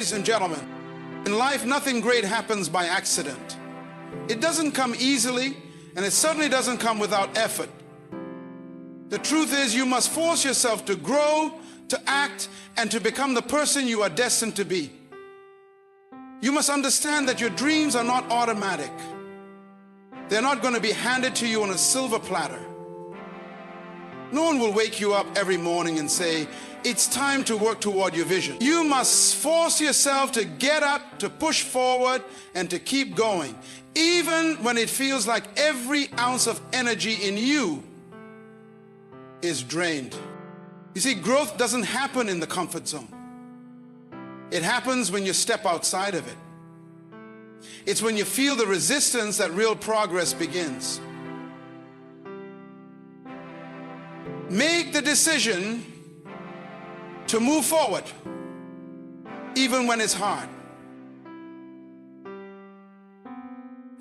ladies and gentlemen, in life, nothing great happens by accident. It doesn't come easily, and it certainly doesn't come without effort. The truth is, you must force yourself to grow, to act, and to become the person you are destined to be. You must understand that your dreams are not automatic. They're not going to be handed to you on a silver platter. No one will wake you up every morning and say, it's time to work toward your vision. You must force yourself to get up, to push forward, and to keep going, even when it feels like every ounce of energy in you is drained. You see, growth doesn't happen in the comfort zone. It happens when you step outside of it. It's when you feel the resistance that real progress begins. Make the decision to move forward, even when it's hard.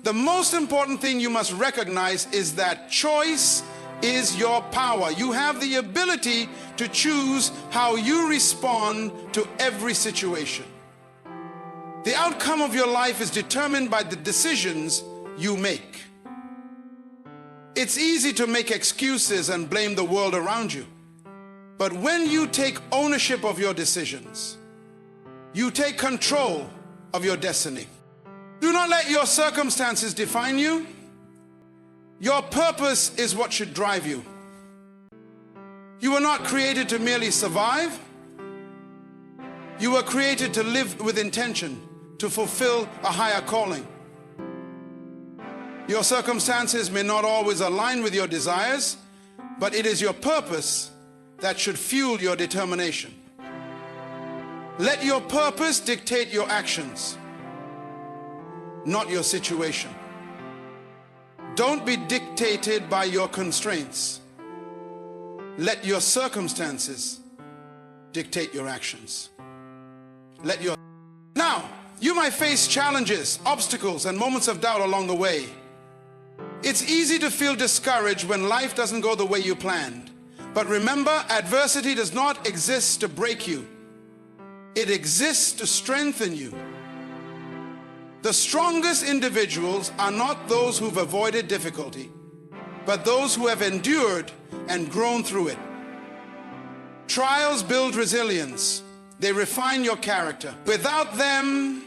The most important thing you must recognize is that choice is your power. You have the ability to choose how you respond to every situation. The outcome of your life is determined by the decisions you make. It's easy to make excuses and blame the world around you. But when you take ownership of your decisions, you take control of your destiny. Do not let your circumstances define you. Your purpose is what should drive you. You were not created to merely survive. You were created to live with intention, to fulfill a higher calling. Your circumstances may not always align with your desires, but it is your purpose that should fuel your determination. Let your purpose dictate your actions, not your situation. Don't be dictated by your constraints. Let your circumstances dictate your actions. Now, you might face challenges, obstacles, and moments of doubt along the way. It's easy to feel discouraged when life doesn't go the way you planned. But remember, adversity does not exist to break you. It exists to strengthen you. The strongest individuals are not those who've avoided difficulty, but those who have endured and grown through it. Trials build resilience. They refine your character. Without them,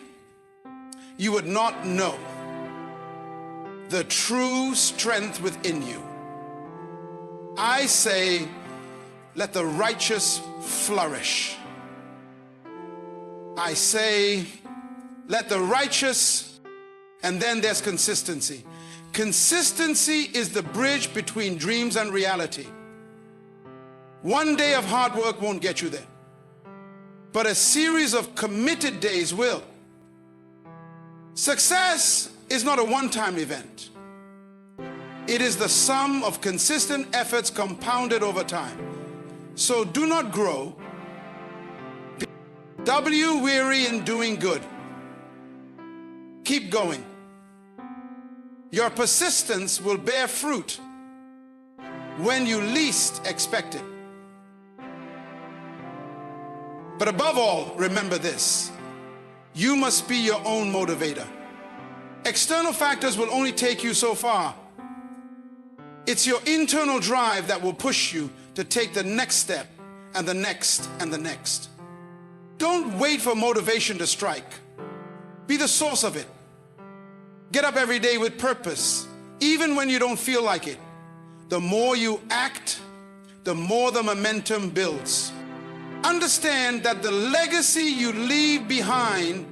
you would not know the true strength within you. I say, let the righteous flourish. I say, let the righteous, and then there's consistency. Consistency is the bridge between dreams and reality. One day of hard work won't get you there, but a series of committed days will. Success is not a one-time event. It is the sum of consistent efforts compounded over time. So do not grow. Be weary in doing good. Keep going. Your persistence will bear fruit when you least expect it. But above all, remember this: you must be your own motivator. External factors will only take you so far. It's your internal drive that will push you to take the next step, and the next, and the next. Don't wait for motivation to strike. Be the source of it. Get up every day with purpose, even when you don't feel like it. The more you act, the more the momentum builds. Understand that the legacy you leave behind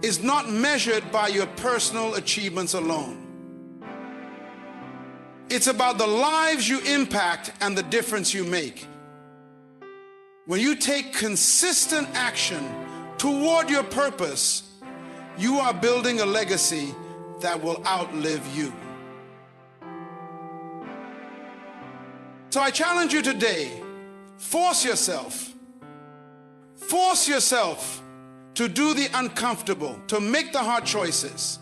is not measured by your personal achievements alone. It's about the lives you impact and the difference you make. When you take consistent action toward your purpose, you are building a legacy that will outlive you. So I challenge you today, force yourself to do the uncomfortable, to make the hard choices,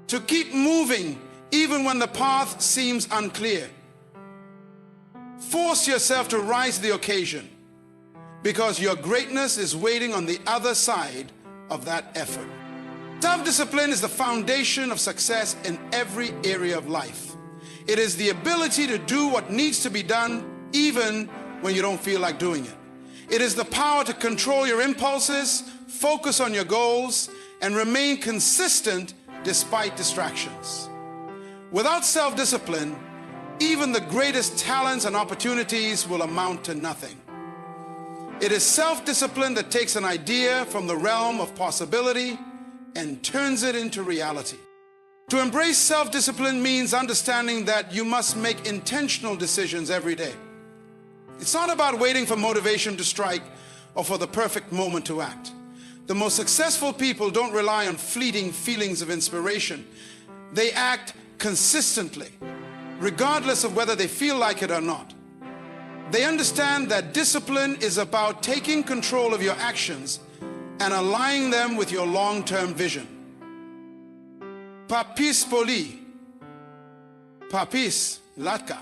to keep moving even when the path seems unclear. Force yourself to rise to the occasion. because your greatness is waiting on the other side of that effort. Self-discipline is the foundation of success in every area of life. It is the ability to do what needs to be done even when you don't feel like doing it. It is the power to control your impulses, focus on your goals, and remain consistent despite distractions. Without self-discipline, even the greatest talents and opportunities will amount to nothing. It is self-discipline that takes an idea from the realm of possibility and turns it into reality. To embrace self-discipline means understanding that you must make intentional decisions every day. It's not about waiting for motivation to strike or for the perfect moment to act. The most successful people don't rely on fleeting feelings of inspiration. They act consistently, regardless of whether they feel like it or not. They understand that discipline is about taking control of your actions and aligning them with your long-term vision. Papis poli, papis latka.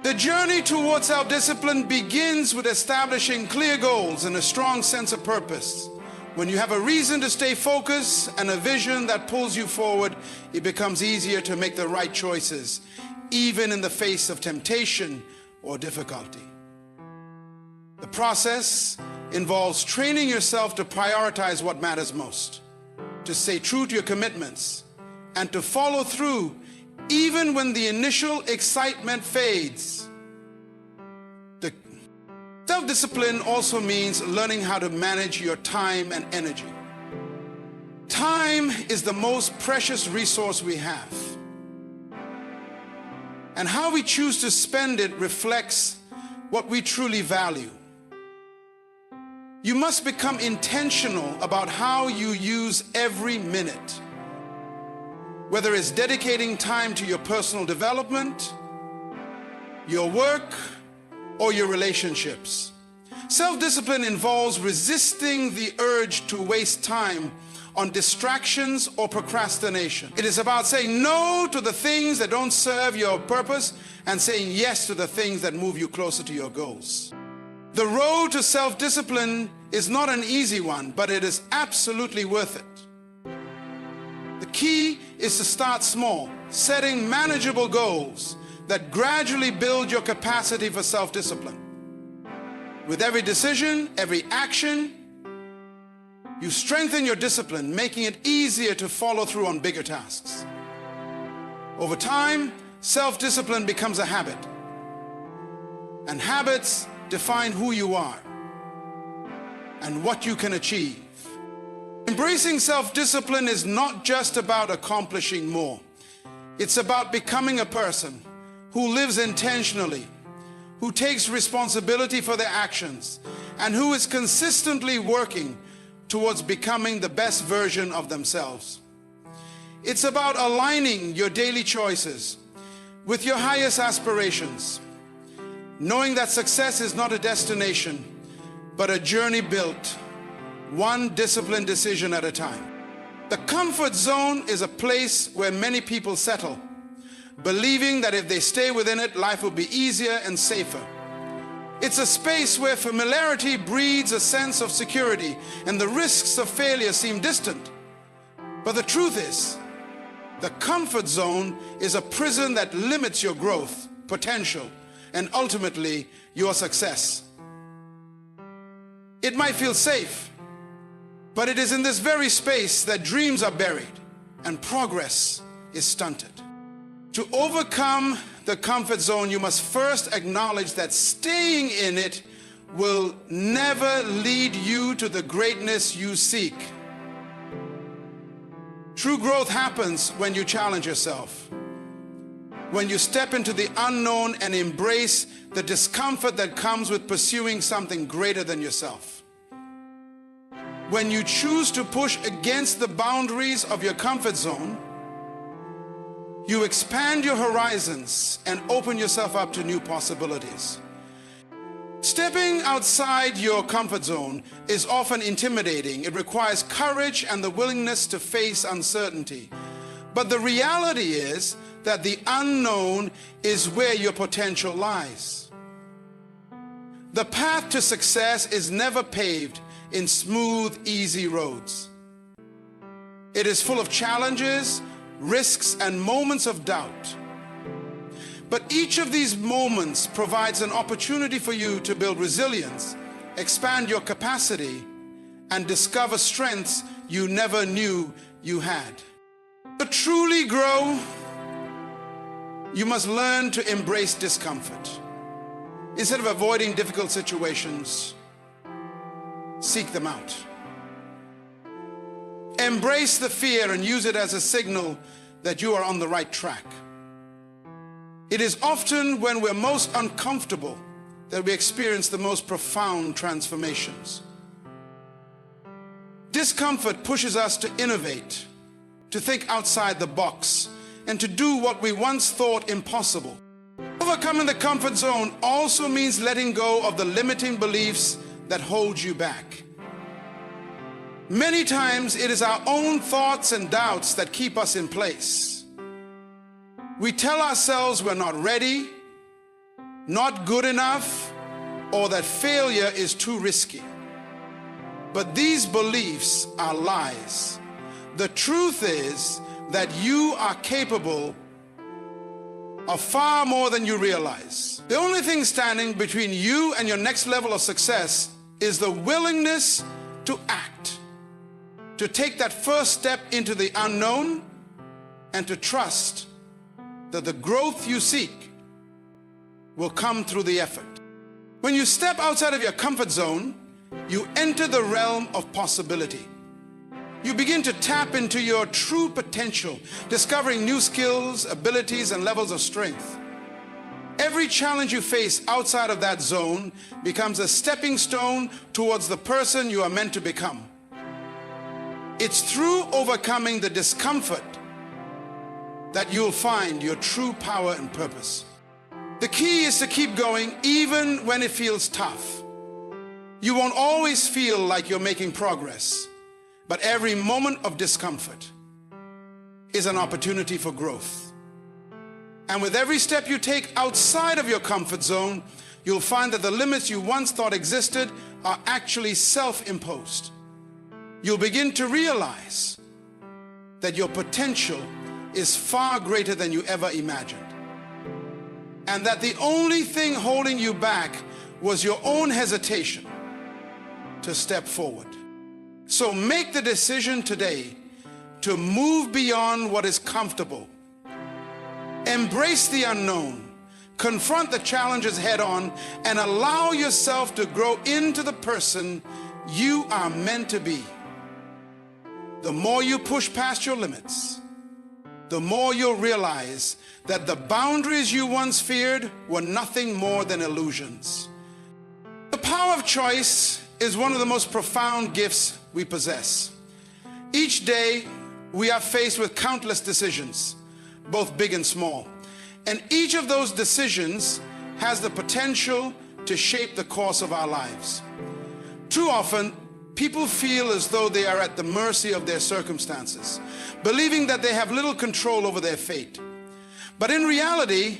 The journey towards self-discipline begins with establishing clear goals and a strong sense of purpose. When you have a reason to stay focused and a vision that pulls you forward, it becomes easier to make the right choices, even in the face of temptation or difficulty. The process involves training yourself to prioritize what matters most, to stay true to your commitments, and to follow through even when the initial excitement fades. The self-discipline also means learning how to manage your time and energy. Time is the most precious resource we have, and how we choose to spend it reflects what we truly value. You must become intentional about how you use every minute, whether it's dedicating time to your personal development, your work, or your relationships. Self-discipline involves resisting the urge to waste time on distractions or procrastination. It is about saying no to the things that don't serve your purpose and saying yes to the things that move you closer to your goals. The road to self-discipline is not an easy one, but it is absolutely worth it. The key is to start small, setting manageable goals that gradually build your capacity for self-discipline. With every decision, every action, you strengthen your discipline, making it easier to follow through on bigger tasks. Over time, self-discipline becomes a habit, and habits define who you are and what you can achieve. Embracing self-discipline is not just about accomplishing more. It's about becoming a person who lives intentionally, who takes responsibility for their actions, and who is consistently working towards becoming the best version of themselves. It's about aligning your daily choices with your highest aspirations, knowing that success is not a destination, but a journey built one disciplined decision at a time. The comfort zone is a place where many people settle, believing that if they stay within it, life will be easier and safer. It's a space where familiarity breeds a sense of security and the risks of failure seem distant. But the truth is, the comfort zone is a prison that limits your growth, potential, and ultimately your success. It might feel safe, but it is in this very space that dreams are buried and progress is stunted. To overcome the comfort zone, you must first acknowledge that staying in it will never lead you to the greatness you seek. True growth happens when you challenge yourself, when you step into the unknown and embrace the discomfort that comes with pursuing something greater than yourself. When you choose to push against the boundaries of your comfort zone, you expand your horizons and open yourself up to new possibilities. Stepping outside your comfort zone is often intimidating. It requires courage and the willingness to face uncertainty. But the reality is that the unknown is where your potential lies. The path to success is never paved in smooth, easy roads. It is full of challenges, risks, and moments of doubt. But each of these moments provides an opportunity for you to build resilience, expand your capacity, and discover strengths you never knew you had. To truly grow, you must learn to embrace discomfort. Instead of avoiding difficult situations, seek them out. Embrace the fear and use it as a signal that you are on the right track. It is often when we're most uncomfortable that we experience the most profound transformations. Discomfort pushes us to innovate, to think outside the box, and to do what we once thought impossible. Overcoming the comfort zone also means letting go of the limiting beliefs that hold you back. Many times it is our own thoughts and doubts that keep us in place. We tell ourselves we're not ready, not good enough, or that failure is too risky. But these beliefs are lies. The truth is that you are capable of far more than you realize. The only thing standing between you and your next level of success is the willingness to act, to take that first step into the unknown, and to trust that the growth you seek will come through the effort. When you step outside of your comfort zone, you enter the realm of possibility. You begin to tap into your true potential, discovering new skills, abilities, and levels of strength. Every challenge you face outside of that zone becomes a stepping stone towards the person you are meant to become. It's through overcoming the discomfort that you'll find your true power and purpose. The key is to keep going even when it feels tough. You won't always feel like you're making progress, but every moment of discomfort is an opportunity for growth. And with every step you take outside of your comfort zone, you'll find that the limits you once thought existed are actually self-imposed. You'll begin to realize that your potential is far greater than you ever imagined, and that the only thing holding you back was your own hesitation to step forward. So make the decision today to move beyond what is comfortable. Embrace the unknown, confront the challenges head on, and allow yourself to grow into the person you are meant to be. The more you push past your limits, the more you'll realize that the boundaries you once feared were nothing more than illusions. The power of choice is one of the most profound gifts we possess. Each day, we are faced with countless decisions, both big and small. And each of those decisions has the potential to shape the course of our lives. Too often, people feel as though they are at the mercy of their circumstances, believing that they have little control over their fate. But in reality,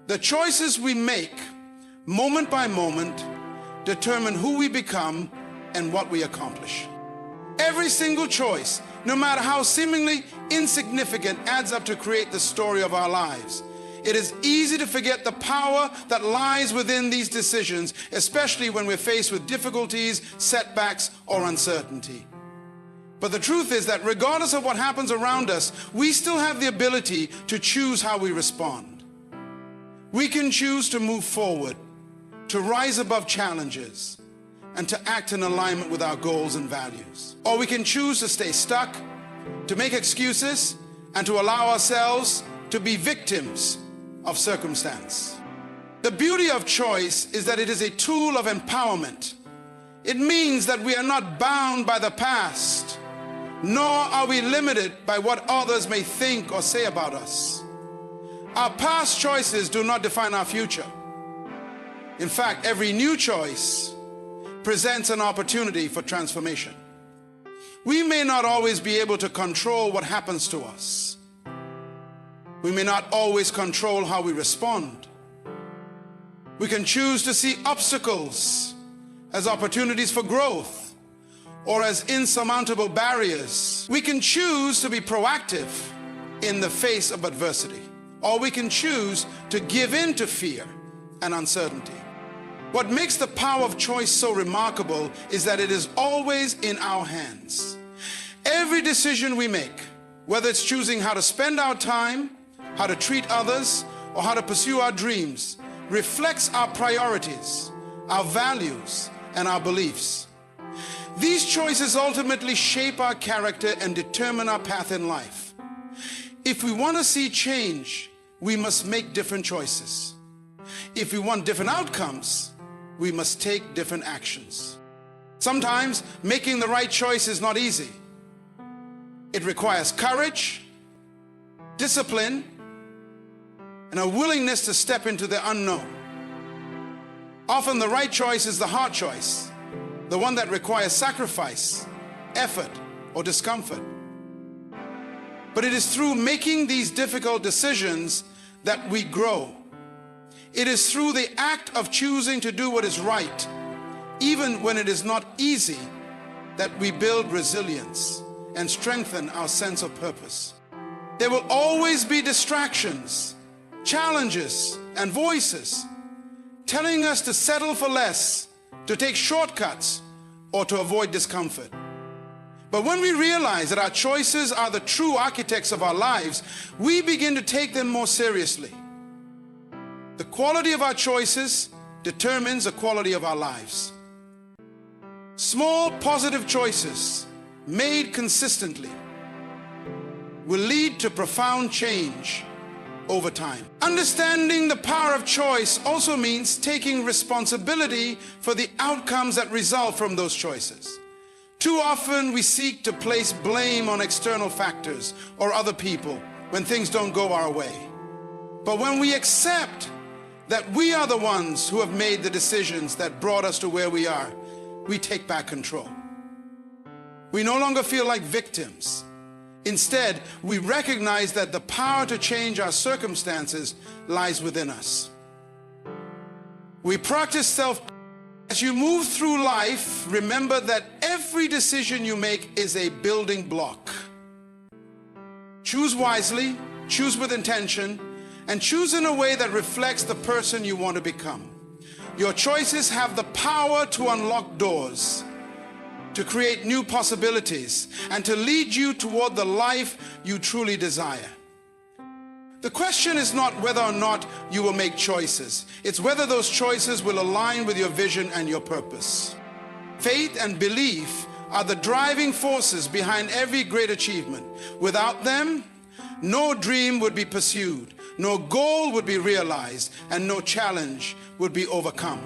the choices we make, moment by moment, determine who we become and what we accomplish. Every single choice, no matter how seemingly insignificant, adds up to create the story of our lives. It is easy to forget the power that lies within these decisions, especially when we're faced with difficulties, setbacks, or uncertainty. But the truth is that regardless of what happens around us, we still have the ability to choose how we respond. We can choose to move forward, to rise above challenges, and to act in alignment with our goals and values. Or we can choose to stay stuck, to make excuses, and to allow ourselves to be victims of circumstance. The beauty of choice is that it is a tool of empowerment. It means that we are not bound by the past, nor are we limited by what others may think or say about us. Our past choices do not define our future. In fact, every new choice presents an opportunity for transformation. We may not always be able to control what happens to us. We may not always control how we respond. We can choose to see obstacles as opportunities for growth or as insurmountable barriers. We can choose to be proactive in the face of adversity, or we can choose to give in to fear and uncertainty. What makes the power of choice so remarkable is that it is always in our hands. Every decision we make, whether it's choosing how to spend our time, how to treat others, or how to pursue our dreams, reflects our priorities, our values, and our beliefs. These choices ultimately shape our character and determine our path in life. If we want to see change, we must make different choices. If we want different outcomes, we must take different actions. Sometimes making the right choice is not easy. It requires courage, discipline, and a willingness to step into the unknown. Often the right choice is the hard choice, the one that requires sacrifice, effort, or discomfort. But it is through making these difficult decisions that we grow. It is through the act of choosing to do what is right, even when it is not easy, that we build resilience and strengthen our sense of purpose. There will always be distractions, challenges, and voices telling us to settle for less, to take shortcuts, or to avoid discomfort. But when we realize that our choices are the true architects of our lives, we begin to take them more seriously. The quality of our choices determines the quality of our lives. Small positive choices made consistently will lead to profound change over time. Understanding the power of choice also means taking responsibility for the outcomes that result from those choices. Too often we seek to place blame on external factors or other people when things don't go our way. But when we accept that we are the ones who have made the decisions that brought us to where we are, we take back control. We no longer feel like victims. Instead, we recognize that the power to change our circumstances lies within us. We practice self. As you move through life, remember that every decision you make is a building block. Choose wisely, choose with intention, and choose in a way that reflects the person you want to become. Your choices have the power to unlock doors, to create new possibilities, and to lead you toward the life you truly desire. The question is not whether or not you will make choices. It's whether those choices will align with your vision and your purpose. Faith and belief are the driving forces behind every great achievement. Without them, no dream would be pursued, no goal would be realized, and no challenge would be overcome.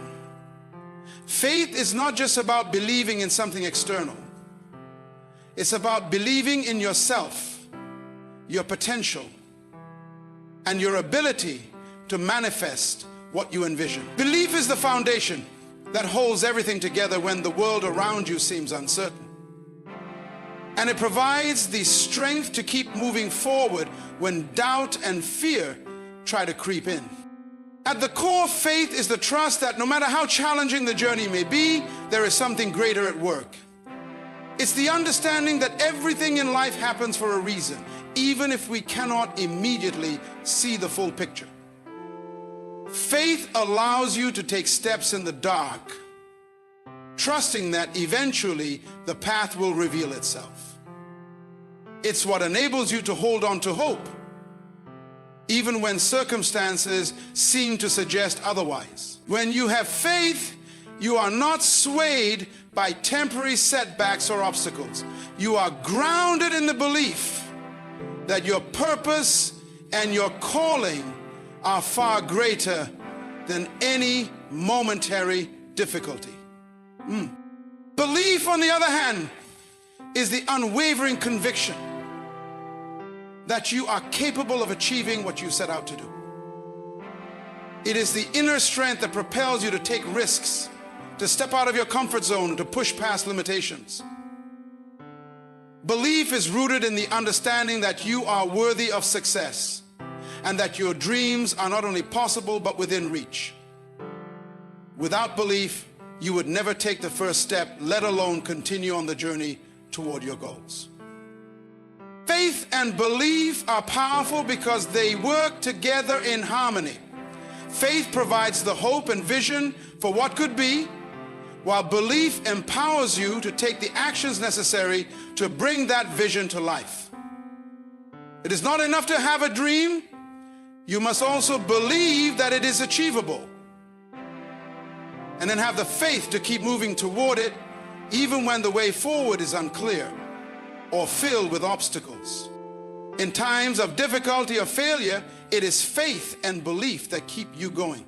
Faith is not just about believing in something external. It's about believing in yourself, your potential, and your ability to manifest what you envision. Belief is the foundation that holds everything together when the world around you seems uncertain. And it provides the strength to keep moving forward when doubt and fear try to creep in. At the core, faith is the trust that no matter how challenging the journey may be, there is something greater at work. It's the understanding that everything in life happens for a reason, even if we cannot immediately see the full picture. Faith allows you to take steps in the dark, trusting that eventually the path will reveal itself. It's what enables you to hold on to hope, even when circumstances seem to suggest otherwise. When you have faith, you are not swayed by temporary setbacks or obstacles. You are grounded in the belief that your purpose and your calling are far greater than any momentary difficulty. Belief, on the other hand, is the unwavering conviction that you are capable of achieving what you set out to do. It is the inner strength that propels you to take risks, to step out of your comfort zone, to push past limitations. Belief is rooted in the understanding that you are worthy of success and that your dreams are not only possible but within reach. Without belief, you would never take the first step, let alone continue on the journey toward your goals. Faith and belief are powerful because they work together in harmony. Faith provides the hope and vision for what could be, while belief empowers you to take the actions necessary to bring that vision to life. It is not enough to have a dream. You must also believe that it is achievable, and then have the faith to keep moving toward it, even when the way forward is unclear or filled with obstacles. In times of difficulty or failure, it is faith and belief that keep you going.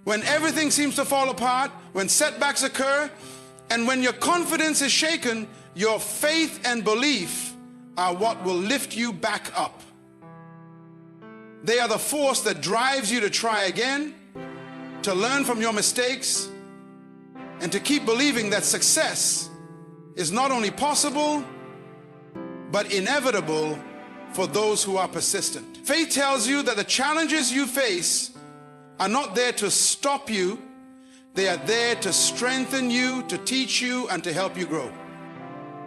When everything seems to fall apart, when setbacks occur, and when your confidence is shaken, your faith and belief are what will lift you back up. They are the force that drives you to try again, to learn from your mistakes, and to keep believing that success is not only possible, but inevitable for those who are persistent. Faith tells you that the challenges you face are not there to stop you. They are there to strengthen you, to teach you, and to help you grow.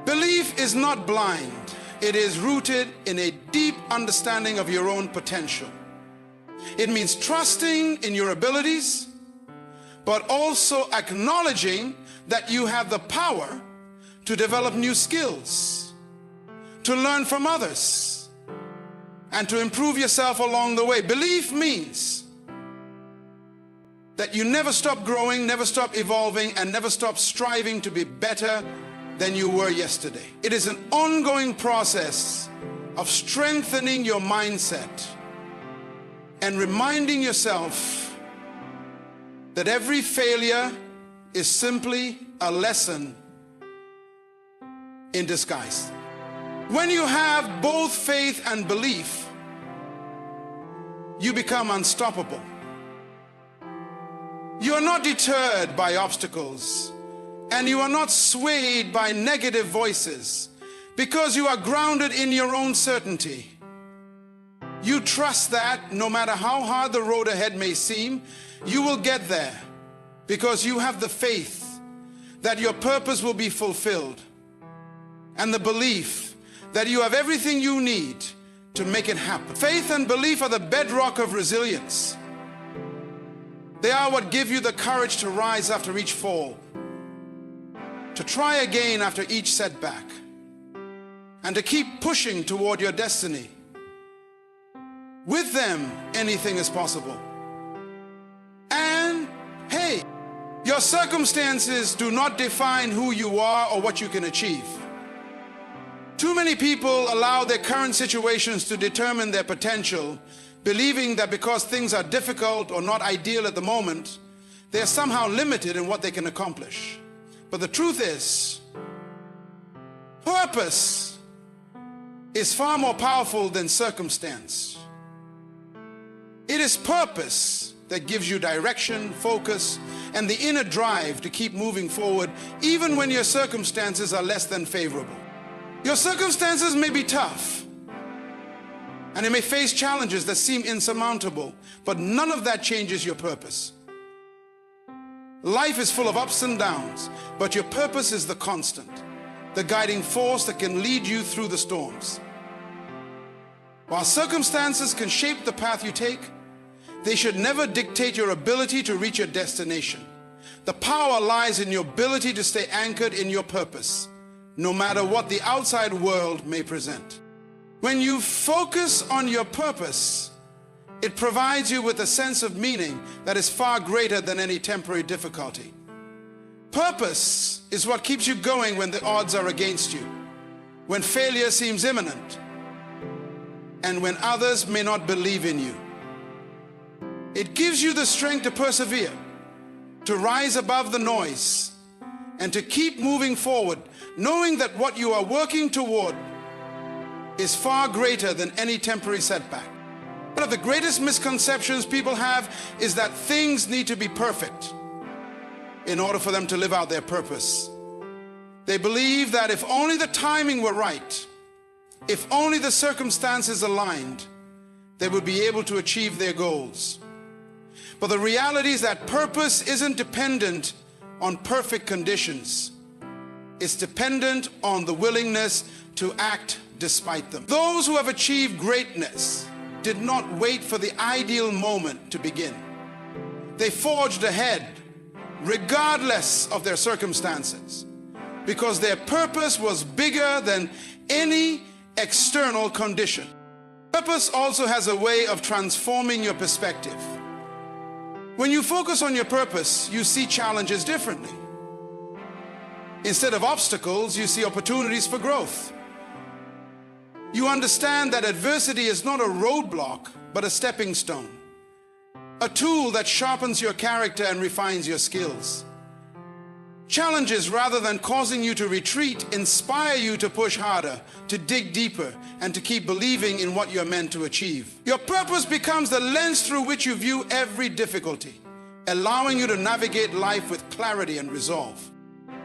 Belief is not blind. It is rooted in a deep understanding of your own potential. It means trusting in your abilities, but also acknowledging that you have the power to develop new skills, to learn from others, and to improve yourself along the way. Belief means that you never stop growing, never stop evolving, and never stop striving to be better than you were yesterday. It is an ongoing process of strengthening your mindset and reminding yourself that every failure is simply a lesson in disguise. When you have both faith and belief, you become unstoppable. You are not deterred by obstacles, and you are not swayed by negative voices, because you are grounded in your own certainty. You trust that no matter how hard the road ahead may seem, you will get there, because you have the faith that your purpose will be fulfilled, and the belief that you have everything you need to make it happen. Faith and belief are the bedrock of resilience. They are what give you the courage to rise after each fall, to try again after each setback, and to keep pushing toward your destiny. With them, anything is possible. And hey, your circumstances do not define who you are or what you can achieve. Too many people allow their current situations to determine their potential, believing that because things are difficult or not ideal at the moment, they are somehow limited in what they can accomplish. But the truth is, purpose is far more powerful than circumstance. It is purpose that gives you direction, focus, and the inner drive to keep moving forward, even when your circumstances are less than favorable. Your circumstances may be tough, and you may face challenges that seem insurmountable, but none of that changes your purpose. Life is full of ups and downs, but your purpose is the constant, the guiding force that can lead you through the storms. While circumstances can shape the path you take, they should never dictate your ability to reach your destination. The power lies in your ability to stay anchored in your purpose, no matter what the outside world may present. When you focus on your purpose, it provides you with a sense of meaning that is far greater than any temporary difficulty. Purpose is what keeps you going when the odds are against you, when failure seems imminent, and when others may not believe in you. It gives you the strength to persevere, to rise above the noise, and to keep moving forward, knowing that what you are working toward is far greater than any temporary setback. One of the greatest misconceptions people have is that things need to be perfect in order for them to live out their purpose. They believe that if only the timing were right, if only the circumstances aligned, they would be able to achieve their goals. But the reality is that purpose isn't dependent on perfect conditions. It's dependent on the willingness to act despite them. Those who have achieved greatness did not wait for the ideal moment to begin. They forged ahead regardless of their circumstances, because their purpose was bigger than any external condition. Purpose also has a way of transforming your perspective. When you focus on your purpose, you see challenges differently. Instead of obstacles, you see opportunities for growth. You understand that adversity is not a roadblock, but a stepping stone, a tool that sharpens your character and refines your skills. Challenges, rather than causing you to retreat, inspire you to push harder, to dig deeper, and to keep believing in what you're meant to achieve. Your purpose becomes the lens through which you view every difficulty, allowing you to navigate life with clarity and resolve.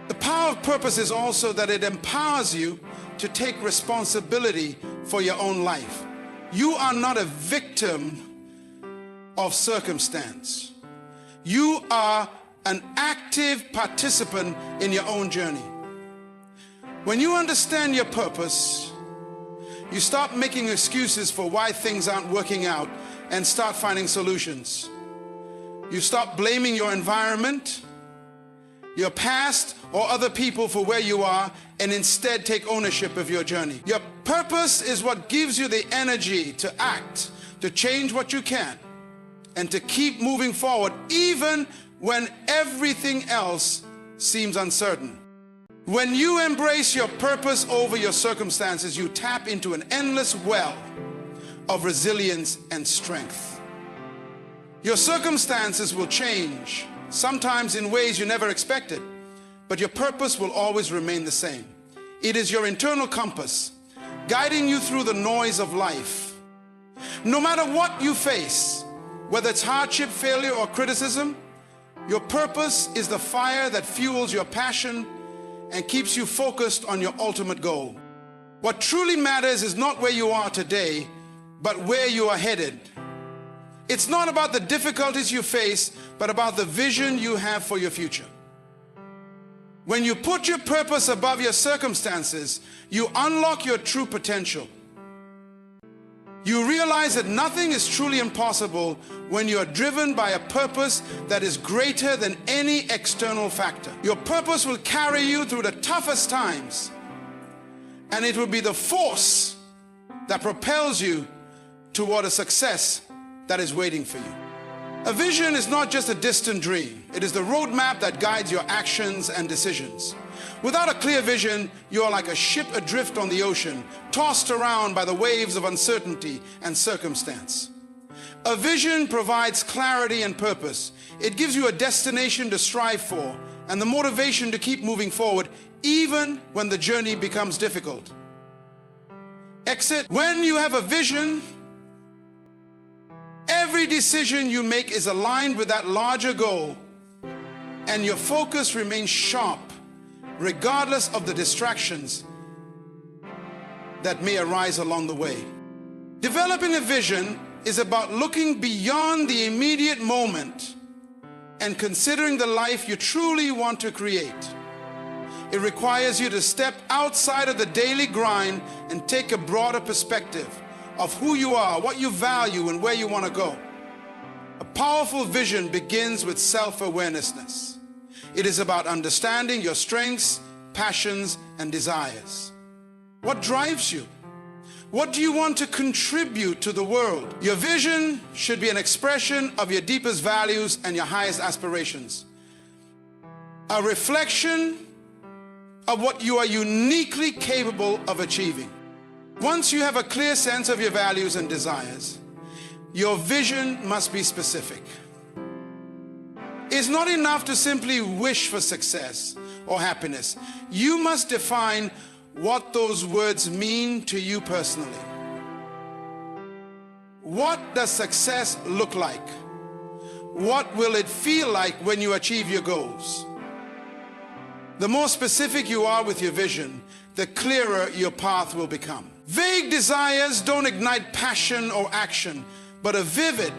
The power of purpose is also that it empowers you to take responsibility for your own life. You are not a victim of circumstance. You are an active participant in your own journey. When you understand your purpose, you stop making excuses for why things aren't working out and start finding solutions. You stop blaming your environment, your past, or other people for where you are, and instead take ownership of your journey. Your purpose is what gives you the energy to act, to change what you can, and to keep moving forward even when everything else seems uncertain. When you embrace your purpose over your circumstances, you tap into an endless well of resilience and strength. Your circumstances will change, sometimes in ways you never expected, but your purpose will always remain the same. It is your internal compass, guiding you through the noise of life. No matter what you face, whether it's hardship, failure, or criticism, your purpose is the fire that fuels your passion and keeps you focused on your ultimate goal. What truly matters is not where you are today, but where you are headed. It's not about the difficulties you face, but about the vision you have for your future. When you put your purpose above your circumstances, you unlock your true potential. You realize that nothing is truly impossible when you are driven by a purpose that is greater than any external factor. Your purpose will carry you through the toughest times, and it will be the force that propels you toward a success that is waiting for you. A vision is not just a distant dream. It is the roadmap that guides your actions and decisions. Without a clear vision, you are like a ship adrift on the ocean, tossed around by the waves of uncertainty and circumstance. A vision provides clarity and purpose. It gives you a destination to strive for and the motivation to keep moving forward, even when the journey becomes difficult. Exit. When you have a vision, every decision you make is aligned with that larger goal, and your focus remains sharp regardless of the distractions that may arise along the way. Developing a vision is about looking beyond the immediate moment and considering the life you truly want to create. It requires you to step outside of the daily grind and take a broader perspective of who you are, what you value, and where you want to go. A powerful vision begins with self-awareness. It is about understanding your strengths, passions, and desires. What drives you? What do you want to contribute to the world? Your vision should be an expression of your deepest values and your highest aspirations. A reflection of what you are uniquely capable of achieving. Once you have a clear sense of your values and desires, your vision must be specific. It's not enough to simply wish for success or happiness. You must define what those words mean to you personally. What does success look like? What will it feel like when you achieve your goals? The more specific you are with your vision, the clearer your path will become. Vague desires don't ignite passion or action, but a vivid,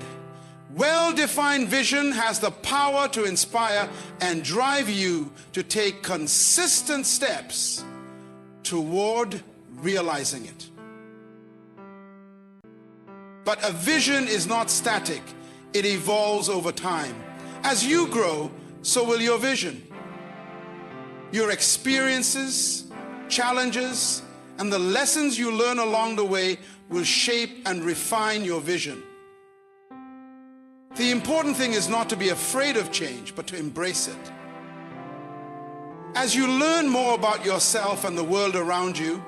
Well-defined vision has the power to inspire and drive you to take consistent steps toward realizing it. But a vision is not static. It evolves over time. As you grow, so will your vision. Your experiences, challenges, and the lessons you learn along the way will shape and refine your vision. The important thing is not to be afraid of change, but to embrace it. As you learn more about yourself and the world around you,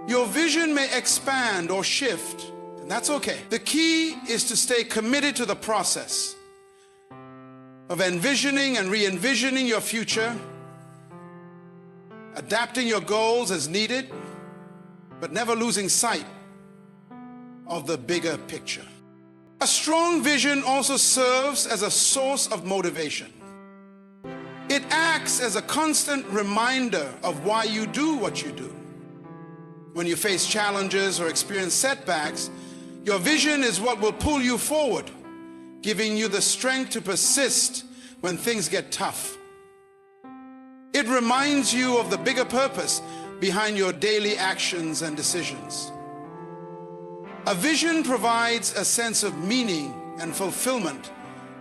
your vision may expand or shift, and that's okay. The key is to stay committed to the process of envisioning and re-envisioning your future, adapting your goals as needed, but never losing sight of the bigger picture. A strong vision also serves as a source of motivation. It acts as a constant reminder of why you do what you do. When you face challenges or experience setbacks, your vision is what will pull you forward, giving you the strength to persist when things get tough. It reminds you of the bigger purpose behind your daily actions and decisions. A vision provides a sense of meaning and fulfillment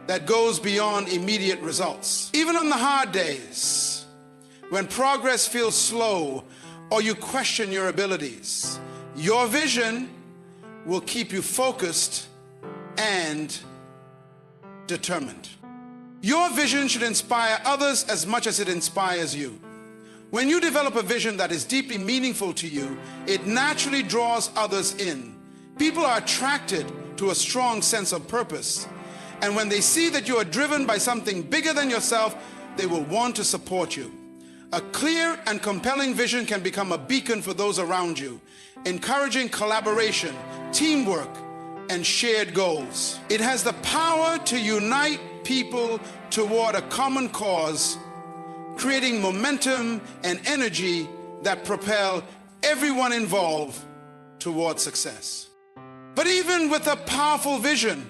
that goes beyond immediate results. Even on the hard days, when progress feels slow or you question your abilities, your vision will keep you focused and determined. Your vision should inspire others as much as it inspires you. When you develop a vision that is deeply meaningful to you, it naturally draws others in. People are attracted to a strong sense of purpose. And when they see that you are driven by something bigger than yourself, they will want to support you. A clear and compelling vision can become a beacon for those around you, encouraging collaboration, teamwork, and shared goals. It has the power to unite people toward a common cause, creating momentum and energy that propel everyone involved toward success. But even with a powerful vision,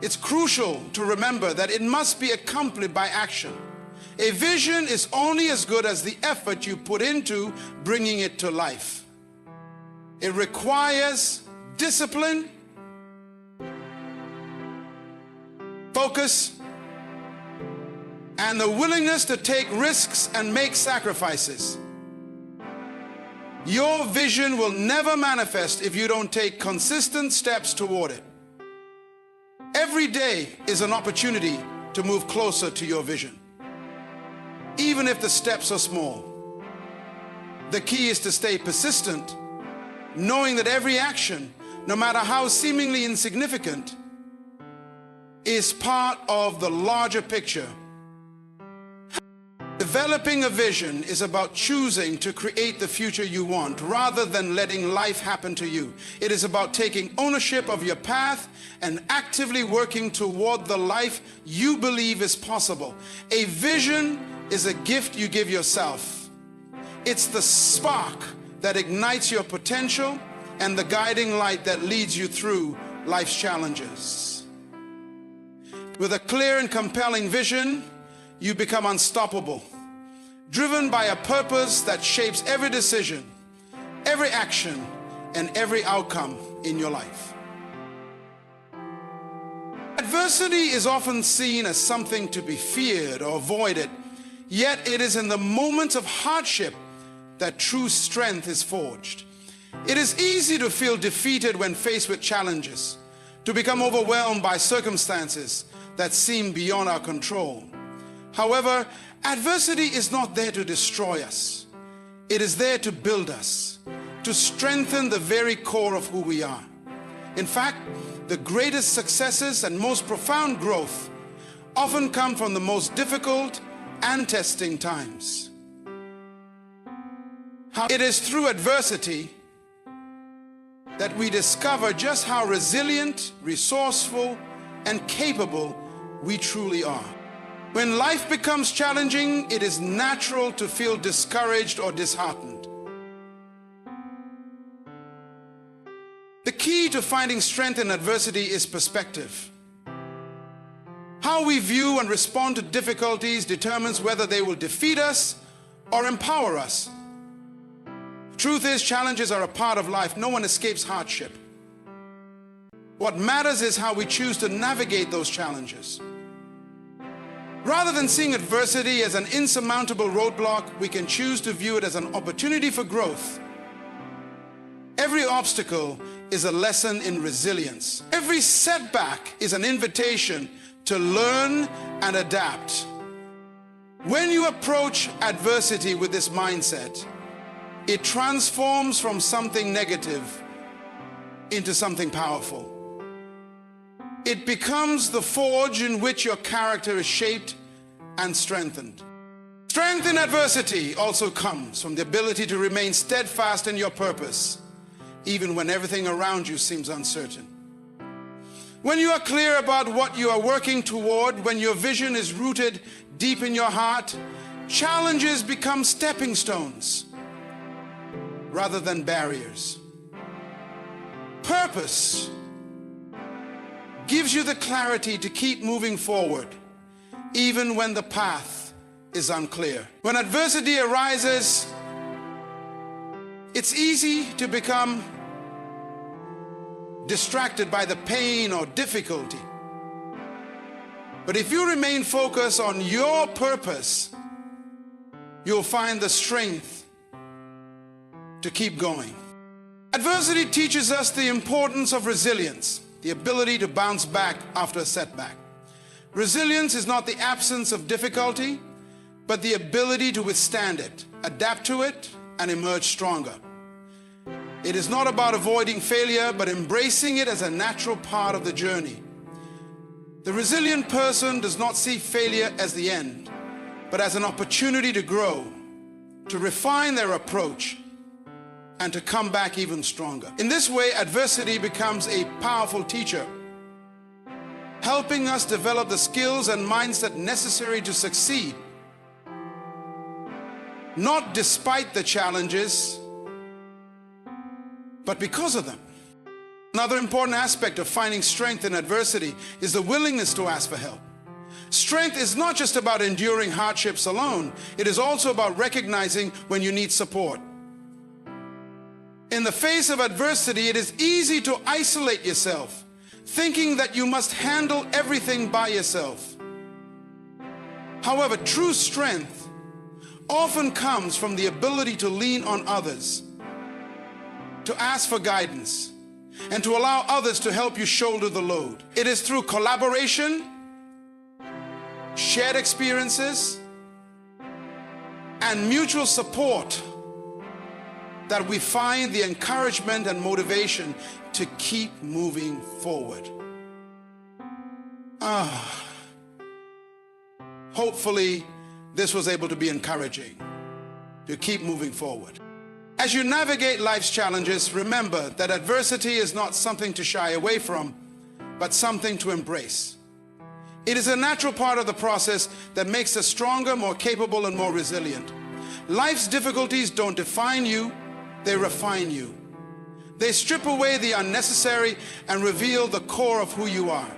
it's crucial to remember that it must be accompanied by action. A vision is only as good as the effort you put into bringing it to life. It requires discipline, focus, and the willingness to take risks and make sacrifices. Your vision will never manifest if you don't take consistent steps toward it. Every day is an opportunity to move closer to your vision, even if the steps are small. The key is to stay persistent, knowing that every action, no matter how seemingly insignificant, is part of the larger picture. Developing a vision is about choosing to create the future you want rather than letting life happen to you. It is about taking ownership of your path and actively working toward the life you believe is possible. A vision is a gift you give yourself. It's the spark that ignites your potential and the guiding light that leads you through life's challenges. With a clear and compelling vision, you become unstoppable, driven by a purpose that shapes every decision, every action, and every outcome in your life. Adversity is often seen as something to be feared or avoided, yet it is in the moments of hardship that true strength is forged. It is easy to feel defeated when faced with challenges, to become overwhelmed by circumstances that seem beyond our control. However, adversity is not there to destroy us. It is there to build us, to strengthen the very core of who we are. In fact, the greatest successes and most profound growth often come from the most difficult and testing times. It is through adversity that we discover just how resilient, resourceful, and capable we truly are. When life becomes challenging, it is natural to feel discouraged or disheartened. The key to finding strength in adversity is perspective. How we view and respond to difficulties determines whether they will defeat us or empower us. Truth is, challenges are a part of life. No one escapes hardship. What matters is how we choose to navigate those challenges. Rather than seeing adversity as an insurmountable roadblock, we can choose to view it as an opportunity for growth. Every obstacle is a lesson in resilience. Every setback is an invitation to learn and adapt. When you approach adversity with this mindset, it transforms from something negative into something powerful. It becomes the forge in which your character is shaped and strengthened. Strength in adversity also comes from the ability to remain steadfast in your purpose, even when everything around you seems uncertain. When you are clear about what you are working toward, when your vision is rooted deep in your heart, challenges become stepping stones rather than barriers. Purpose gives you the clarity to keep moving forward, even when the path is unclear. When adversity arises, it's easy to become distracted by the pain or difficulty. But if you remain focused on your purpose, you'll find the strength to keep going. Adversity teaches us the importance of resilience, the ability to bounce back after a setback. Resilience is not the absence of difficulty, but the ability to withstand it, adapt to it, and emerge stronger. It is not about avoiding failure, but embracing it as a natural part of the journey. The resilient person does not see failure as the end, but as an opportunity to grow, to refine their approach, and to come back even stronger. In this way, adversity becomes a powerful teacher, helping us develop the skills and mindset necessary to succeed, not despite the challenges, but because of them. Another important aspect of finding strength in adversity is the willingness to ask for help. Strength is not just about enduring hardships alone, it is also about recognizing when you need support. In the face of adversity, it is easy to isolate yourself, thinking that you must handle everything by yourself. However, true strength often comes from the ability to lean on others, to ask for guidance, and to allow others to help you shoulder the load. It is through collaboration, shared experiences, and mutual support that we find the encouragement and motivation to keep moving forward. Hopefully, this was able to be encouraging to keep moving forward. As you navigate life's challenges, remember that adversity is not something to shy away from, but something to embrace. It is a natural part of the process that makes us stronger, more capable, and more resilient. Life's difficulties don't define you, they refine you. They strip away the unnecessary and reveal the core of who you are.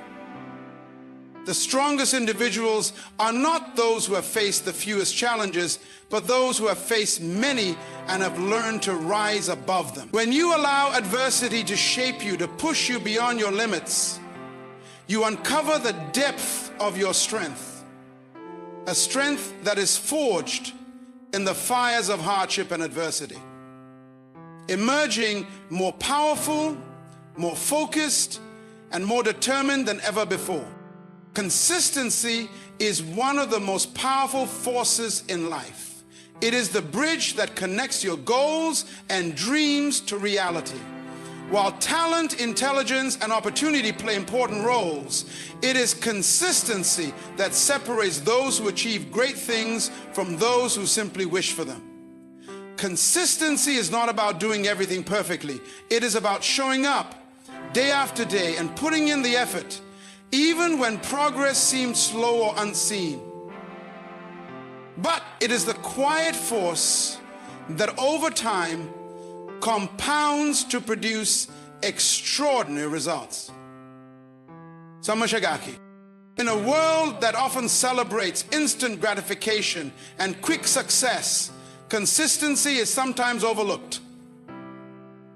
The strongest individuals are not those who have faced the fewest challenges, but those who have faced many and have learned to rise above them. When you allow adversity to shape you, to push you beyond your limits, you uncover the depth of your strength, a strength that is forged in the fires of hardship and adversity, emerging more powerful, more focused, and more determined than ever before. Consistency is one of the most powerful forces in life. It is the bridge that connects your goals and dreams to reality. While talent, intelligence, and opportunity play important roles, it is consistency that separates those who achieve great things from those who simply wish for them. Consistency is not about doing everything perfectly. It is about showing up day after day and putting in the effort, even when progress seems slow or unseen. But it is the quiet force that over time compounds to produce extraordinary results. Samashagaki. In a world that often celebrates instant gratification and quick success, consistency is sometimes overlooked.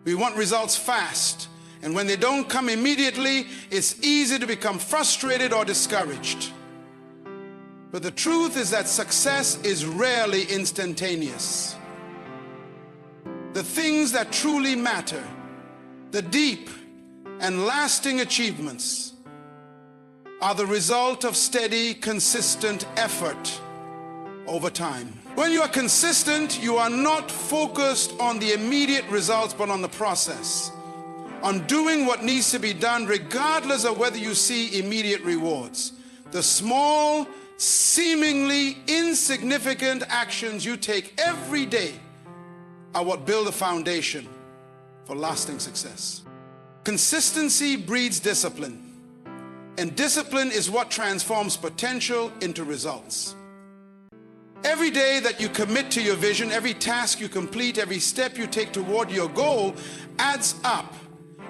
We want results fast, and when they don't come immediately, it's easy to become frustrated or discouraged. But the truth is that success is rarely instantaneous. The things that truly matter, the deep and lasting achievements, are the result of steady, consistent effort over time. When you are consistent, you are not focused on the immediate results, but on the process, on doing what needs to be done regardless of whether you see immediate rewards. The small, seemingly insignificant actions you take every day are what build a foundation for lasting success. Consistency breeds discipline, and discipline is what transforms potential into results. Every day that you commit to your vision, every task you complete, every step you take toward your goal adds up.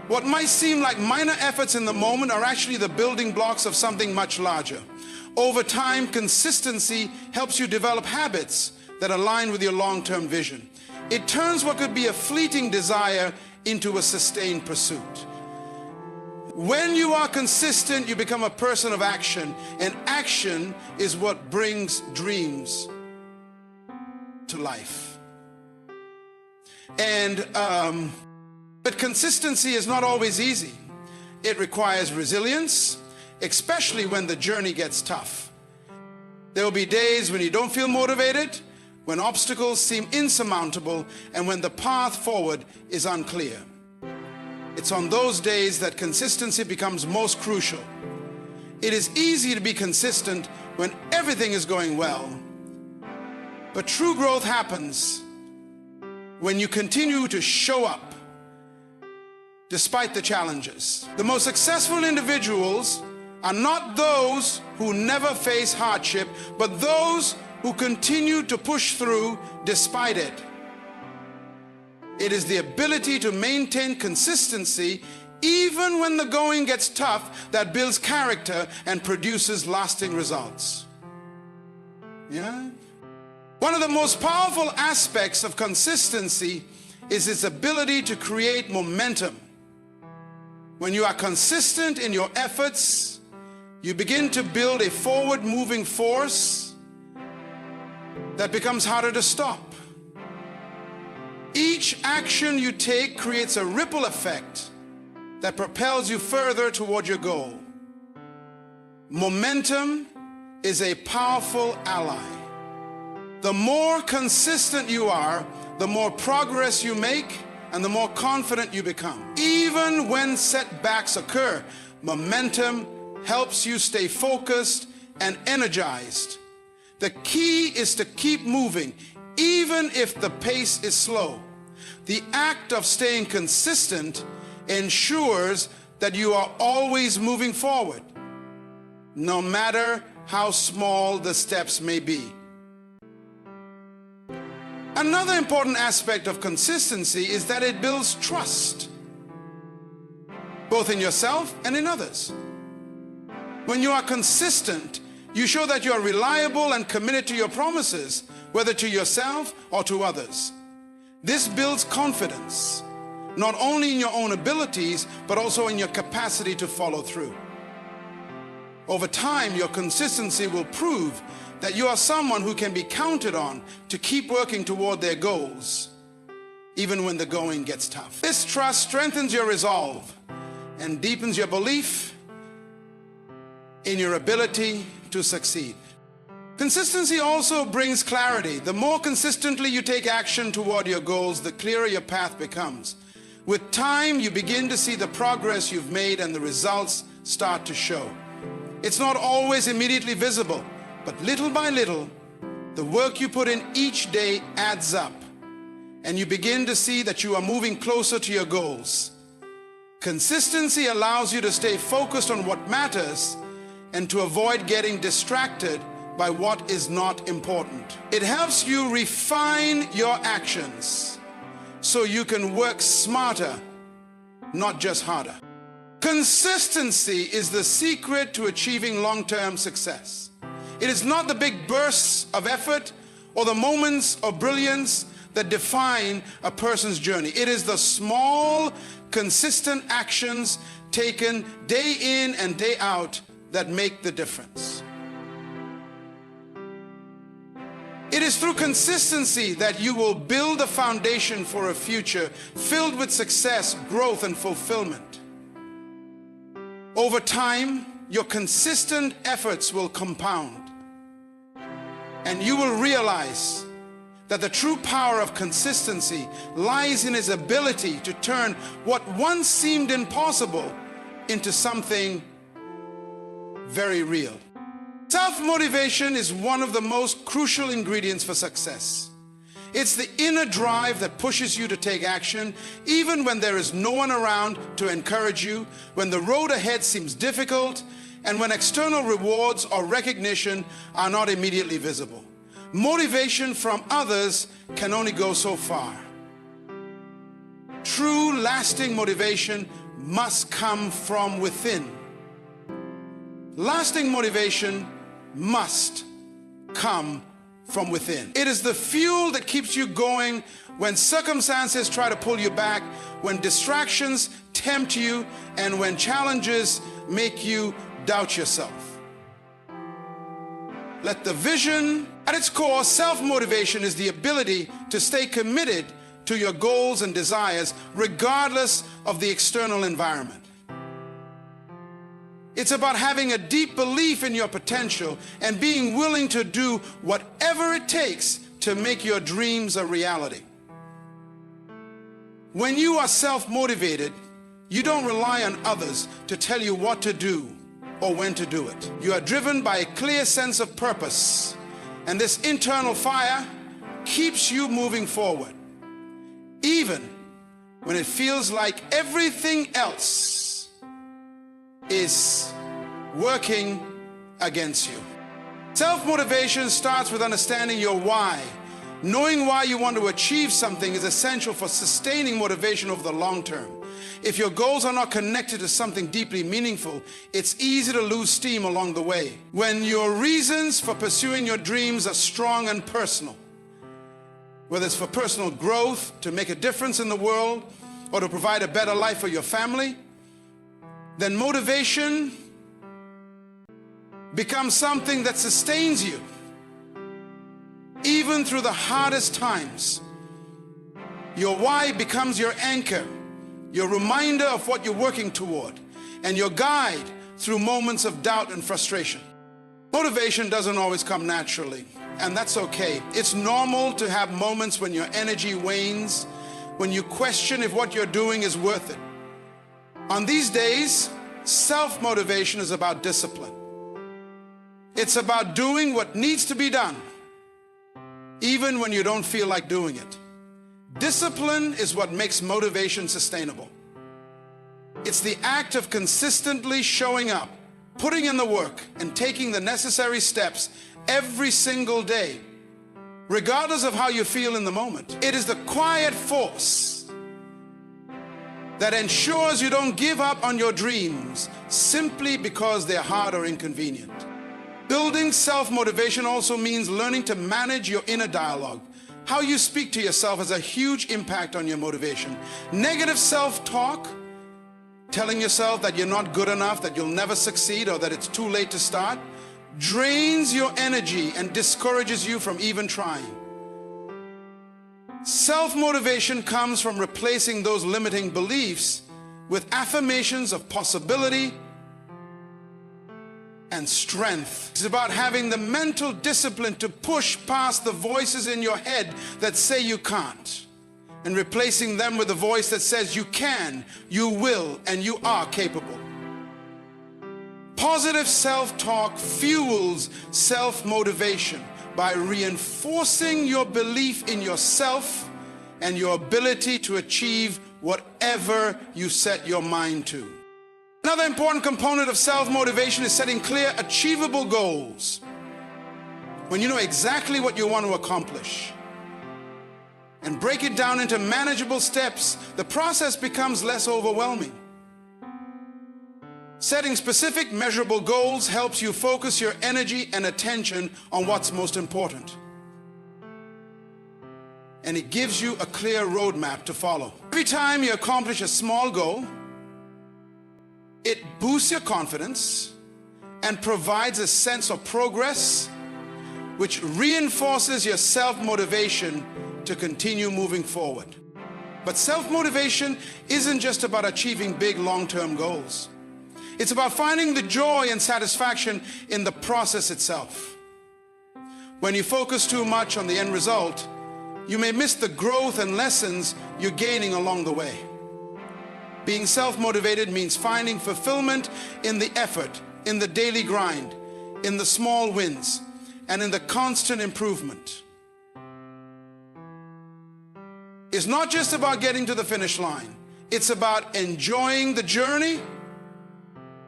What might seem like minor efforts in the moment are actually the building blocks of something much larger. Over time, consistency helps you develop habits that align with your long-term vision. It turns what could be a fleeting desire into a sustained pursuit. When you are consistent, you become a person of action, and action is what brings dreams to life. But consistency is not always easy. It requires resilience, especially when the journey gets tough. There will be days when you don't feel motivated, when obstacles seem insurmountable, and when the path forward is unclear. It's on those days that consistency becomes most crucial. It is easy to be consistent when everything is going well, but true growth happens when you continue to show up despite the challenges. The most successful individuals are not those who never face hardship, but those who continue to push through despite it. It is the ability to maintain consistency even when the going gets tough that builds character and produces lasting results. Yeah? One of the most powerful aspects of consistency is its ability to create momentum. When you are consistent in your efforts, you begin to build a forward-moving force that becomes harder to stop. Each action you take creates a ripple effect that propels you further toward your goal. Momentum is a powerful ally. The more consistent you are, the more progress you make, and the more confident you become. Even when setbacks occur, momentum helps you stay focused and energized. The key is to keep moving, even if the pace is slow. The act of staying consistent ensures that you are always moving forward, no matter how small the steps may be. Another important aspect of consistency is that it builds trust, both in yourself and in others. When you are consistent, you show that you are reliable and committed to your promises, whether to yourself or to others. This builds confidence, not only in your own abilities, but also in your capacity to follow through. Over time, your consistency will prove that you are someone who can be counted on to keep working toward their goals, even when the going gets tough. This trust strengthens your resolve and deepens your belief in your ability to succeed. Consistency also brings clarity. The more consistently you take action toward your goals, the clearer your path becomes. With time, you begin to see the progress you've made and the results start to show. It's not always immediately visible, but little by little, the work you put in each day adds up, and you begin to see that you are moving closer to your goals. Consistency allows you to stay focused on what matters and to avoid getting distracted by what is not important. It helps you refine your actions so you can work smarter, not just harder. Consistency is the secret to achieving long-term success. It is not the big bursts of effort or the moments of brilliance that define a person's journey. It is the small, consistent actions taken day in and day out that make the difference. It is through consistency that you will build a foundation for a future filled with success, growth, and fulfillment. Over time, your consistent efforts will compound, and you will realize that the true power of consistency lies in its ability to turn what once seemed impossible into something very real. Self-motivation is one of the most crucial ingredients for success. It's the inner drive that pushes you to take action, even when there is no one around to encourage you, when the road ahead seems difficult, and when external rewards or recognition are not immediately visible. Motivation from others can only go so far. True, lasting motivation must come from within. Lasting motivation must come from within. It is the fuel that keeps you going when circumstances try to pull you back, when distractions tempt you, and when challenges make you doubt yourself. Let the vision, at its core, self-motivation is the ability to stay committed to your goals and desires regardless of the external environment. It's about having a deep belief in your potential and being willing to do whatever it takes to make your dreams a reality. When you are self-motivated, you don't rely on others to tell you what to do or when to do it. You are driven by a clear sense of purpose, and this internal fire keeps you moving forward, even when it feels like everything else is working against you. Self-motivation starts with understanding your why. Knowing why you want to achieve something is essential for sustaining motivation over the long term. If your goals are not connected to something deeply meaningful, it's easy to lose steam along the way. When your reasons for pursuing your dreams are strong and personal, whether it's for personal growth, to make a difference in the world, or to provide a better life for your family, then motivation becomes something that sustains you, even through the hardest times. Your why becomes your anchor, your reminder of what you're working toward, and your guide through moments of doubt and frustration. Motivation doesn't always come naturally, and that's okay. It's normal to have moments when your energy wanes, when you question if what you're doing is worth it. On these days, self-motivation is about discipline. It's about doing what needs to be done, even when you don't feel like doing it. Discipline is what makes motivation sustainable. It's the act of consistently showing up, putting in the work, and taking the necessary steps every single day, regardless of how you feel in the moment. It is the quiet force that ensures you don't give up on your dreams simply because they're hard or inconvenient. Building self-motivation also means learning to manage your inner dialogue. How you speak to yourself has a huge impact on your motivation. Negative self-talk, telling yourself that you're not good enough, that you'll never succeed, or that it's too late to start, drains your energy and discourages you from even trying. Self-motivation comes from replacing those limiting beliefs with affirmations of possibility and strength. It's about having the mental discipline to push past the voices in your head that say you can't, and replacing them with a voice that says you can, you will, and you are capable. Positive self-talk fuels self-motivation by reinforcing your belief in yourself and your ability to achieve whatever you set your mind to. Another important component of self-motivation is setting clear, achievable goals. When you know exactly what you want to accomplish and break it down into manageable steps, the process becomes less overwhelming. Setting specific, measurable goals helps you focus your energy and attention on what's most important. And it gives you a clear roadmap to follow. Every time you accomplish a small goal, it boosts your confidence and provides a sense of progress, which reinforces your self-motivation to continue moving forward. But self-motivation isn't just about achieving big long-term goals. It's about finding the joy and satisfaction in the process itself. When you focus too much on the end result, you may miss the growth and lessons you're gaining along the way. Being self-motivated means finding fulfillment in the effort, in the daily grind, in the small wins, and in the constant improvement. It's not just about getting to the finish line. It's about enjoying the journey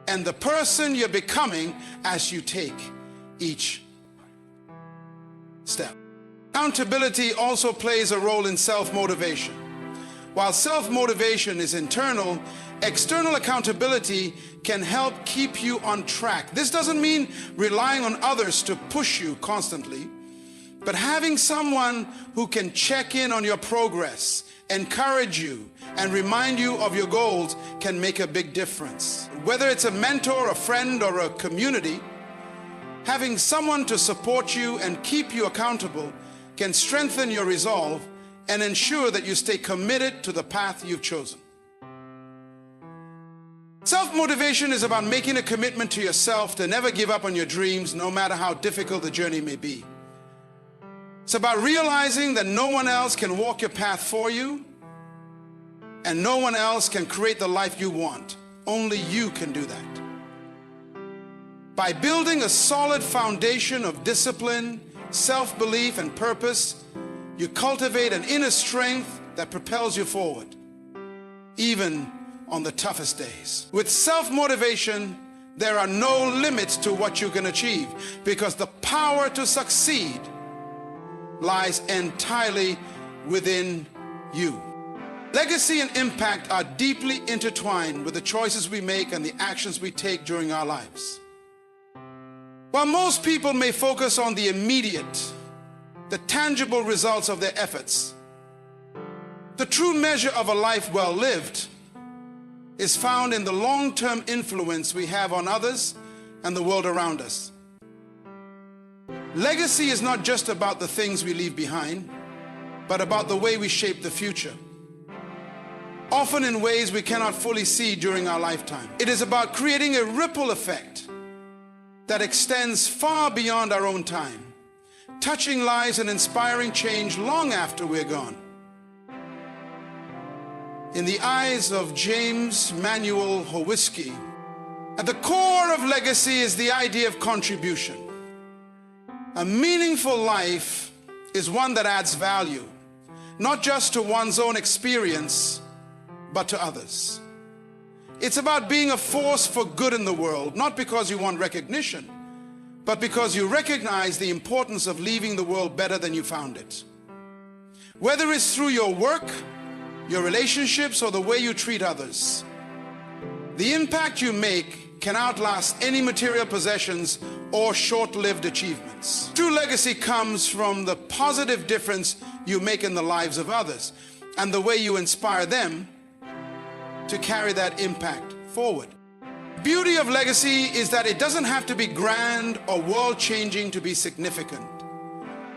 and the person you're becoming as you take each step. Accountability also plays a role in self-motivation. While self-motivation is internal, external accountability can help keep you on track. This doesn't mean relying on others to push you constantly, but having someone who can check in on your progress, encourage you, and remind you of your goals can make a big difference. Whether it's a mentor, a friend, or a community, having someone to support you and keep you accountable can strengthen your resolve and ensure that you stay committed to the path you've chosen. Self-motivation is about making a commitment to yourself to never give up on your dreams, no matter how difficult the journey may be. It's about realizing that no one else can walk your path for you, and no one else can create the life you want. Only you can do that. By building a solid foundation of discipline, self-belief, and purpose, you cultivate an inner strength that propels you forward, even on the toughest days. With self-motivation, there are no limits to what you can achieve, because the power to succeed lies entirely within you. Legacy and impact are deeply intertwined with the choices we make and the actions we take during our lives. While most people may focus on the immediate, the tangible results of their efforts, the true measure of a life well lived is found in the long-term influence we have on others and the world around us. Legacy is not just about the things we leave behind, but about the way we shape the future, often in ways we cannot fully see during our lifetime. It is about creating a ripple effect that extends far beyond our own time, touching lives and inspiring change long after we're gone. In the eyes of James Manuel Howisky, at the core of legacy is the idea of contribution. A meaningful life is one that adds value, not just to one's own experience, but to others. It's about being a force for good in the world, not because you want recognition, but because you recognize the importance of leaving the world better than you found it. Whether it's through your work, your relationships, or the way you treat others, the impact you make can outlast any material possessions or short-lived achievements. True legacy comes from the positive difference you make in the lives of others and the way you inspire them to carry that impact forward. The beauty of legacy is that it doesn't have to be grand or world-changing to be significant.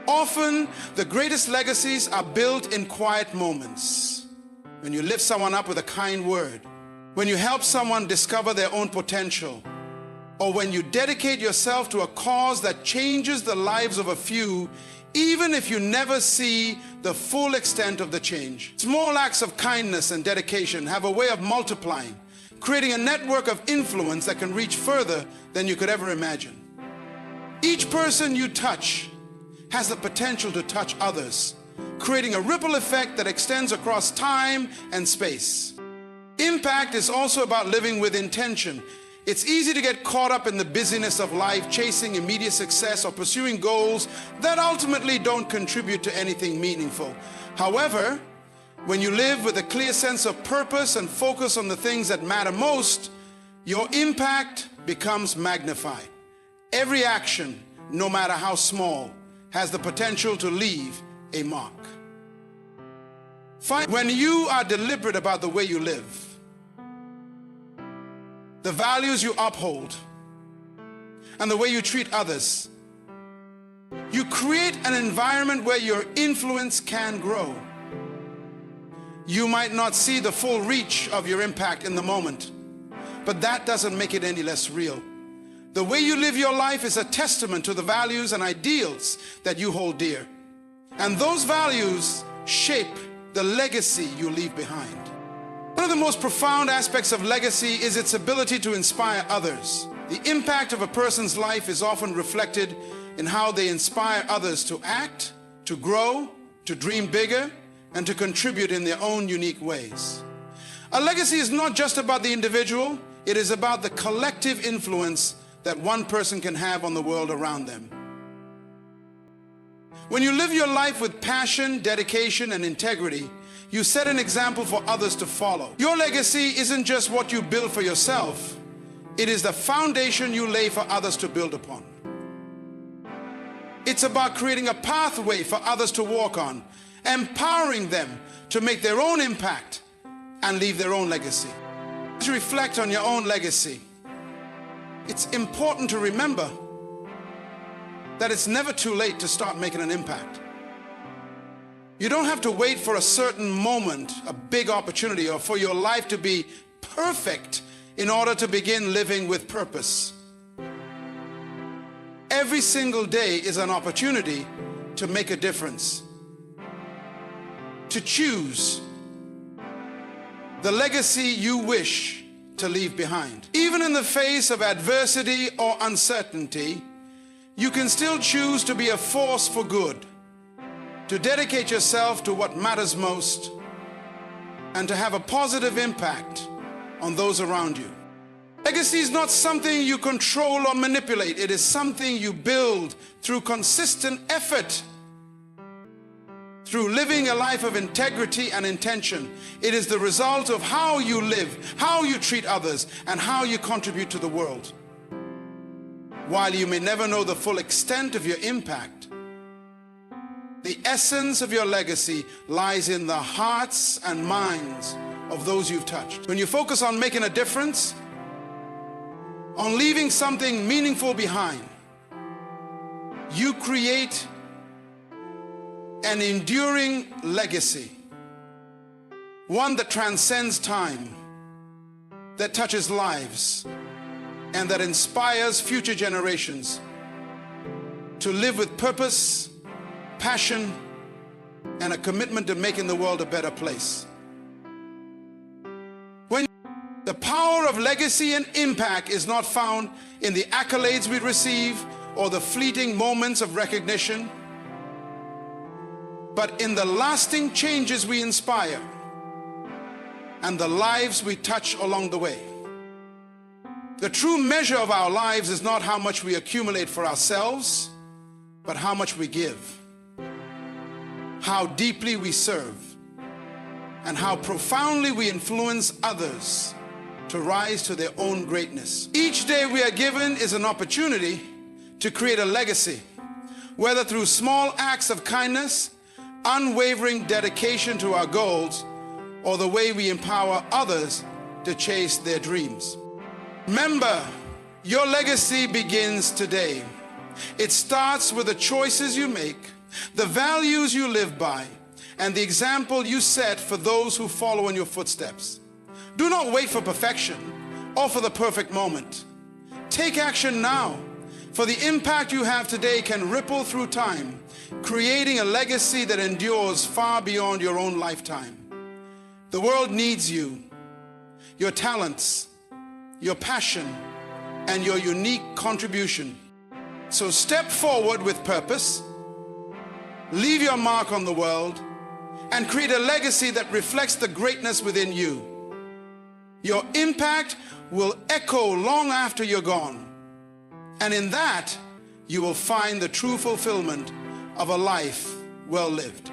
Often, the greatest legacies are built in quiet moments. When you lift someone up with a kind word, when you help someone discover their own potential, or when you dedicate yourself to a cause that changes the lives of a few, even if you never see the full extent of the change. Small acts of kindness and dedication have a way of multiplying, creating a network of influence that can reach further than you could ever imagine. Each person you touch has the potential to touch others, creating a ripple effect that extends across time and space. Impact is also about living with intention. It's easy to get caught up in the busyness of life, chasing immediate success or pursuing goals that ultimately don't contribute to anything meaningful. However, when you live with a clear sense of purpose and focus on the things that matter most, your impact becomes magnified. Every action, no matter how small, has the potential to leave a mark. When you are deliberate about the way you live, the values you uphold, and the way you treat others, you create an environment where your influence can grow. You might not see the full reach of your impact in the moment, but that doesn't make it any less real. The way you live your life is a testament to the values and ideals that you hold dear. And those values shape the legacy you leave behind. One of the most profound aspects of legacy is its ability to inspire others. The impact of a person's life is often reflected in how they inspire others to act, to grow, to dream bigger, and to contribute in their own unique ways. A legacy is not just about the individual, it is about the collective influence that one person can have on the world around them. When you live your life with passion, dedication, and integrity, you set an example for others to follow. Your legacy isn't just what you build for yourself, it is the foundation you lay for others to build upon. It's about creating a pathway for others to walk on, empowering them to make their own impact and leave their own legacy. As you reflect on your own legacy, it's important to remember that it's never too late to start making an impact. You don't have to wait for a certain moment, a big opportunity, or for your life to be perfect in order to begin living with purpose. Every single day is an opportunity to make a difference, to choose the legacy you wish to leave behind. Even in the face of adversity or uncertainty, you can still choose to be a force for good, to dedicate yourself to what matters most, and to have a positive impact on those around you. Legacy is not something you control or manipulate. It is something you build through consistent effort, through living a life of integrity and intention. It is the result of how you live, how you treat others, and how you contribute to the world. While you may never know the full extent of your impact, the essence of your legacy lies in the hearts and minds of those you've touched. When you focus on making a difference, on leaving something meaningful behind, you create an enduring legacy, one that transcends time, that touches lives, and that inspires future generations to live with purpose, passion, and a commitment to making the world a better place. The power of legacy and impact is not found in the accolades we receive or the fleeting moments of recognition, but in the lasting changes we inspire and the lives we touch along the way. The true measure of our lives is not how much we accumulate for ourselves, but how much we give, how deeply we serve, and how profoundly we influence others to rise to their own greatness. Each day we are given is an opportunity to create a legacy, whether through small acts of kindness, unwavering dedication to our goals, or the way we empower others to chase their dreams. Remember, your legacy begins today. It starts with the choices you make, the values you live by, and the example you set for those who follow in your footsteps. Do not wait for perfection or for the perfect moment. Take action now, for the impact you have today can ripple through time, creating a legacy that endures far beyond your own lifetime. The world needs you, your talents, your passion, and your unique contribution. So step forward with purpose, leave your mark on the world, and create a legacy that reflects the greatness within you. Your impact will echo long after you're gone, and in that, you will find the true fulfillment of a life well lived.